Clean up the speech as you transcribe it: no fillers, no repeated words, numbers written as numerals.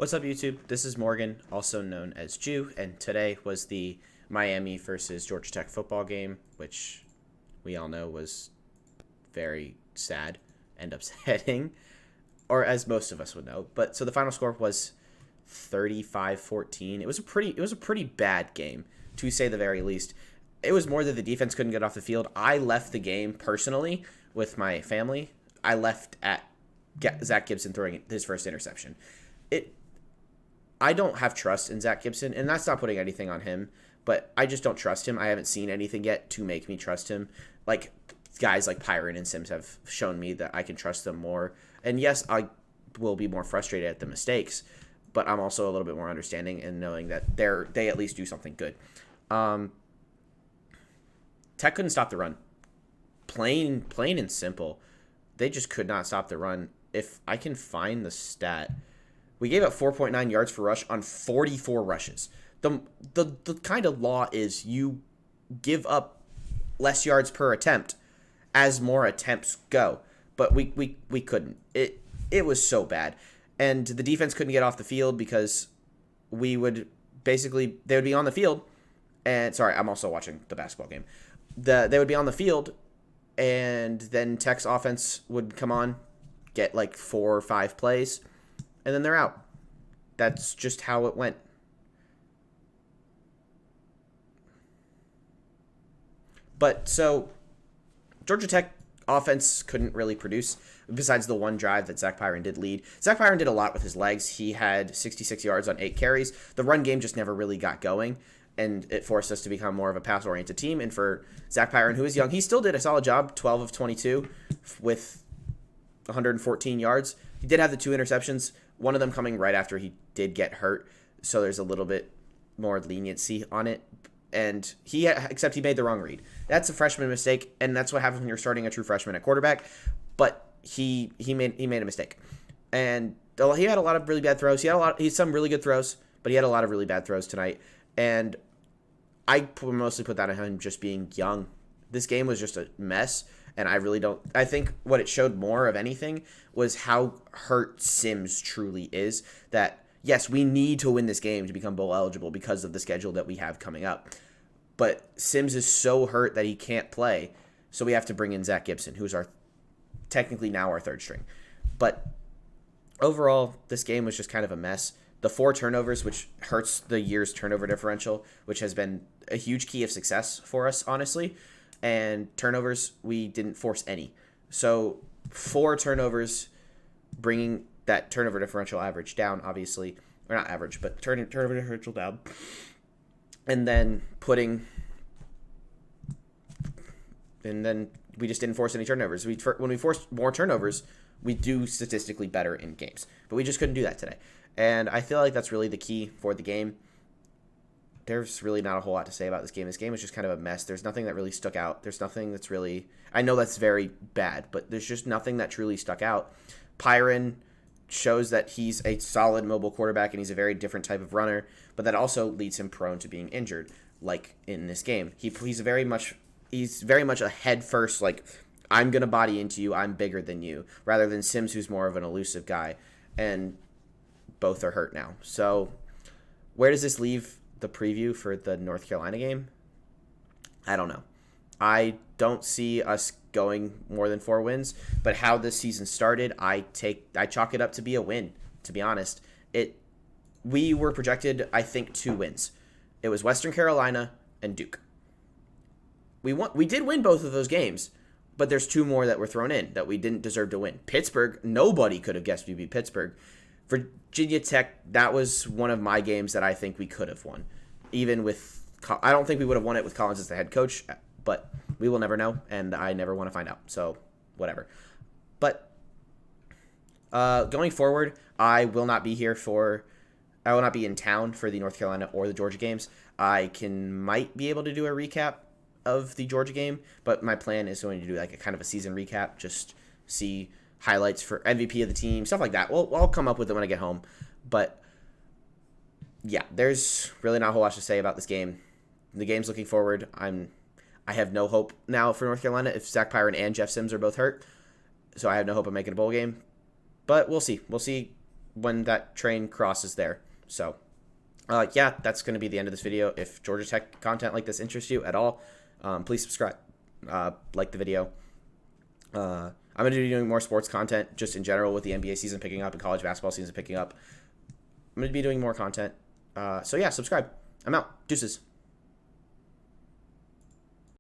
What's up, YouTube? This is Morgan, also known as Jew, and today was the Miami versus Georgia Tech football game, which we all know was very sad and upsetting, or as most of us would know. But so the final score was 35-14. It was a pretty bad game, to say the very least. It was more that the defense couldn't get off the field. I left the game personally with my family. I left at Zach Gibson throwing his first interception. I don't have trust in Zach Gibson, and that's not putting anything on him, but I just don't trust him. I haven't seen anything yet to make me trust him. Like, guys like Pyron and Sims have shown me that I can trust them more. And yes, I will be more frustrated at the mistakes, but I'm also a little bit more understanding and knowing that they at least do something good. Tech couldn't stop the run. Plain and simple. They just could not stop the run. If I can find the stat, we gave up 4.9 yards per rush on 44 rushes. The kind of law is you give up less yards per attempt as more attempts go. But we couldn't. It was so bad. And the defense couldn't get off the field because they would be on the field. And sorry, I'm also watching the basketball game. They would be on the field, and then Tech's offense would come on, get like 4 or 5 plays, and then they're out. That's just how it went. But so Georgia Tech offense couldn't really produce besides the one drive that Zach Pyron did lead. Zach Pyron did a lot with his legs. He had 66 yards on 8 carries. The run game just never really got going, and it forced us to become more of a pass-oriented team. And for Zach Pyron, who is young, he still did a solid job, 12 of 22 with 114 yards. He did have the 2 interceptions, one of them coming right after he did get hurt, so there's a little bit more leniency on it. And except he made the wrong read. That's a freshman mistake, and that's what happens when you're starting a true freshman at quarterback. But he made a mistake, and he had a lot of really bad throws. He had some really good throws, but he had a lot of really bad throws tonight. And I mostly put that on him just being young. This game was just a mess, and I think what it showed more of anything was how hurt Sims truly is. That, yes, we need to win this game to become bowl eligible because of the schedule that we have coming up. But Sims is so hurt that he can't play, so we have to bring in Zach Gibson, who's technically now our 3rd string. But overall, this game was just kind of a mess. The 4 turnovers, which hurts the year's turnover differential, which has been a huge key of success for us, honestly. And turnovers, we didn't force any. So 4 turnovers, bringing that turnover differential average down, obviously. Or not average, but turnover differential down. And then we just didn't force any turnovers. When we force more turnovers, we do statistically better in games. But we just couldn't do that today. And I feel like that's really the key for the game. There's really not a whole lot to say about this game. This game was just kind of a mess. There's nothing that really stuck out. There's nothing that's really... I know that's very bad, but there's just nothing that truly stuck out. Pyron shows that he's a solid mobile quarterback and he's a very different type of runner, but that also leads him prone to being injured, like in this game. He's very much a head first, like, I'm going to body into you, I'm bigger than you, rather than Sims, who's more of an elusive guy. And both are hurt now. So where does this leave the preview for the North Carolina game? I don't know. I don't see us going more than 4 wins, but how this season started, I chalk it up to be a win, to be honest. We were projected, I think, 2 wins. It was Western Carolina and Duke. We did win both of those games, but there's 2 more that were thrown in that we didn't deserve to win. Pittsburgh, nobody could have guessed we'd beat Pittsburgh. Virginia Tech, that was one of my games that I think we could have won. Even with, I don't think we would have won it with Collins as the head coach, but we will never know, and I never want to find out. So, whatever. But going forward, I will not be in town for the North Carolina or the Georgia games. Might be able to do a recap of the Georgia game, but my plan is going to do like a kind of a season recap, just see highlights for MVP of the team, stuff like that. I'll come up with it when I get home. But yeah, there's really not a whole lot to say about this game. The game's looking forward. I have no hope now for North Carolina if Zach Pyron and Jeff Sims are both hurt. So I have no hope of making a bowl game. But we'll see. We'll see when that train crosses there. So, yeah, that's going to be the end of this video. If Georgia Tech content like this interests you at all, please subscribe, like the video. I'm going to be doing more sports content just in general with the NBA season picking up and college basketball season picking up. I'm going to be doing more content. So, yeah, subscribe. I'm out. Deuces.